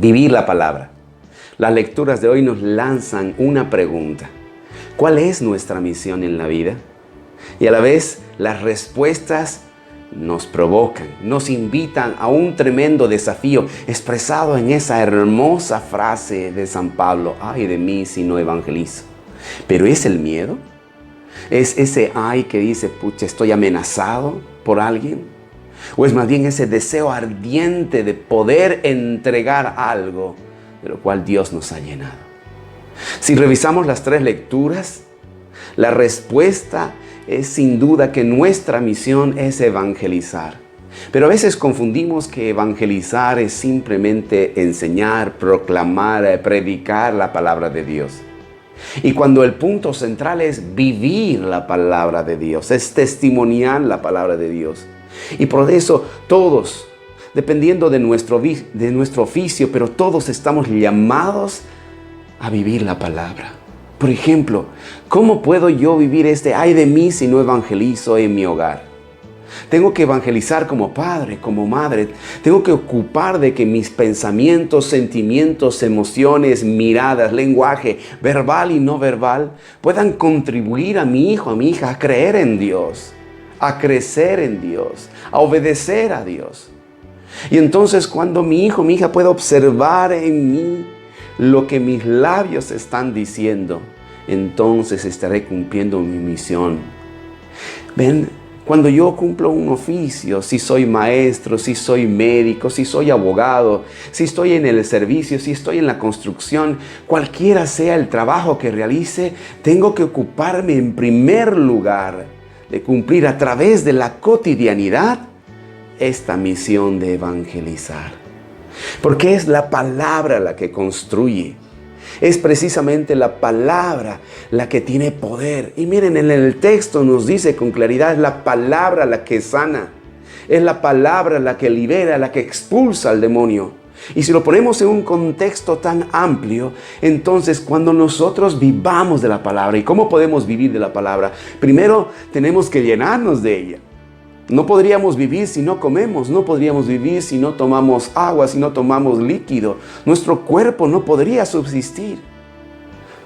Vivir la palabra. Las lecturas de hoy nos lanzan una pregunta. ¿Cuál es nuestra misión en la vida? Y a la vez las respuestas nos provocan, nos invitan a un tremendo desafío expresado en esa hermosa frase de San Pablo: ay de mí si no evangelizo. ¿Pero es el miedo? ¿Es ese ay que dice, pucha, estoy amenazado por alguien? ¿O es más bien ese deseo ardiente de poder entregar algo de lo cual Dios nos ha llenado? Si revisamos las tres lecturas, la respuesta es sin duda que nuestra misión es evangelizar. Pero a veces confundimos que evangelizar es simplemente enseñar, proclamar, predicar la palabra de Dios. Y cuando el punto central es vivir la palabra de Dios, es testimoniar la palabra de Dios. Y por eso todos, dependiendo de nuestro oficio, pero todos estamos llamados a vivir la palabra. Por ejemplo, ¿cómo puedo yo vivir ay de mí si no evangelizo en mi hogar? Tengo que evangelizar como padre, como madre. Tengo que ocupar de que mis pensamientos, sentimientos, emociones, miradas, lenguaje, verbal y no verbal, puedan contribuir a mi hijo, a mi hija, a creer en Dios, a crecer en Dios, a obedecer a Dios. Y entonces cuando mi hijo, mi hija pueda observar en mí lo que mis labios están diciendo, entonces estaré cumpliendo mi misión. Ven, cuando yo cumplo un oficio, si soy maestro, si soy médico, si soy abogado, si estoy en el servicio, si estoy en la construcción, cualquiera sea el trabajo que realice, tengo que ocuparme en primer lugar de cumplir a través de la cotidianidad esta misión de evangelizar. Porque es la palabra la que construye. Es precisamente la palabra la que tiene poder. Y miren, en el texto nos dice con claridad, es la palabra la que sana. Es la palabra la que libera, la que expulsa al demonio. Y si lo ponemos en un contexto tan amplio, entonces cuando nosotros vivamos de la palabra, ¿y cómo podemos vivir de la palabra? Primero tenemos que llenarnos de ella. No podríamos vivir si no comemos, no podríamos vivir si no tomamos agua, si no tomamos líquido. Nuestro cuerpo no podría subsistir.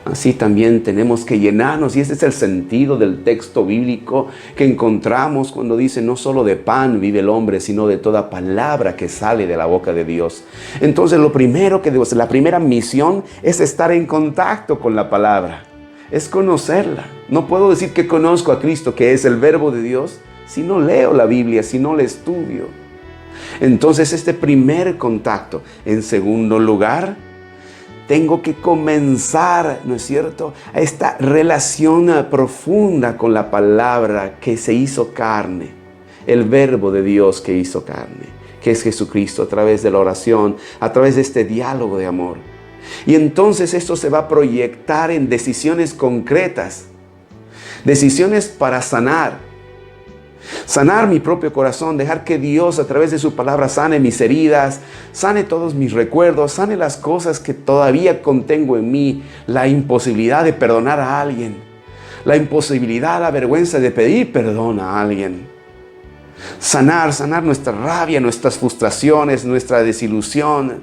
Así también tenemos que llenarnos, y ese es el sentido del texto bíblico que encontramos cuando dice: no solo de pan vive el hombre, sino de toda palabra que sale de la boca de Dios. Entonces lo primero que debo hacer, la primera misión es estar en contacto con la palabra, es conocerla. No puedo decir que conozco a Cristo, que es el verbo de Dios, si no leo la Biblia, si no la estudio. Entonces este primer contacto. En segundo lugar, tengo que comenzar, ¿no es cierto?, a esta relación profunda con la palabra que se hizo carne, el verbo de Dios que hizo carne, que es Jesucristo, a través de la oración, a través de este diálogo de amor. Y entonces esto se va a proyectar en decisiones concretas, decisiones para sanar mi propio corazón, dejar que Dios a través de su palabra sane mis heridas, sane todos mis recuerdos, sane las cosas que todavía contengo en mí, la imposibilidad de perdonar a alguien, la imposibilidad, la vergüenza de pedir perdón a alguien. Sanar nuestra rabia, nuestras frustraciones, nuestra desilusión,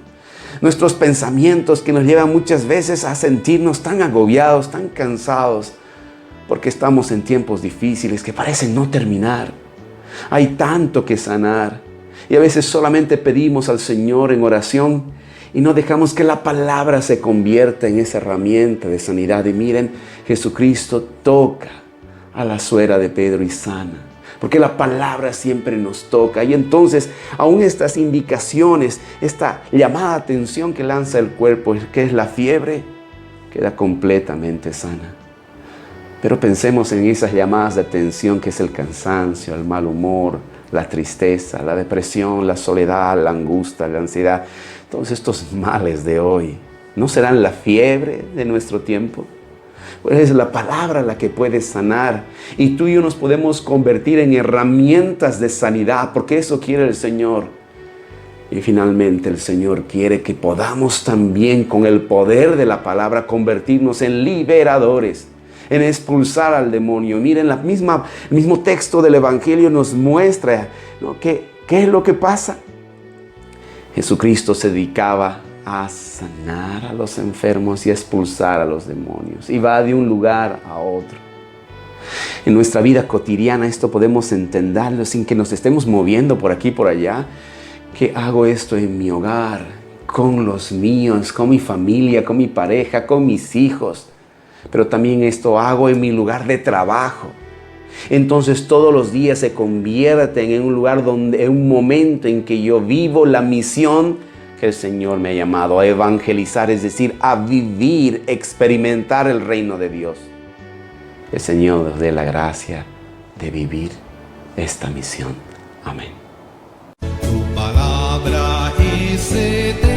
nuestros pensamientos que nos llevan muchas veces a sentirnos tan agobiados, tan cansados, porque estamos en tiempos difíciles que parecen no terminar. Hay tanto que sanar. Y a veces solamente pedimos al Señor en oración y no dejamos que la palabra se convierta en esa herramienta de sanidad. Y miren, Jesucristo toca a la suegra de Pedro y sana, porque la palabra siempre nos toca. Y entonces, aún estas indicaciones, esta llamada de atención que lanza el cuerpo, que es la fiebre, queda completamente sana. Pero pensemos en esas llamadas de atención que es el cansancio, el mal humor, la tristeza, la depresión, la soledad, la angustia, la ansiedad. Todos estos males de hoy, ¿no serán la fiebre de nuestro tiempo? Pues es la palabra la que puede sanar. Y tú y yo nos podemos convertir en herramientas de sanidad, porque eso quiere el Señor. Y finalmente el Señor quiere que podamos también, con el poder de la palabra, convertirnos en liberadores, en expulsar al demonio. Miren, el mismo texto del Evangelio nos muestra, ¿no?, qué es lo que pasa. Jesucristo se dedicaba a sanar a los enfermos y a expulsar a los demonios. Y va de un lugar a otro. En nuestra vida cotidiana esto podemos entenderlo sin que nos estemos moviendo por aquí y por allá. Que hago esto en mi hogar, con los míos, con mi familia, con mi pareja, con mis hijos. Pero también esto hago en mi lugar de trabajo. Entonces todos los días se convierten en un lugar en un momento en que yo vivo la misión que el Señor me ha llamado a evangelizar, es decir, a vivir, experimentar el reino de Dios. El Señor nos dé la gracia de vivir esta misión. Amén. Tu palabra es eterna.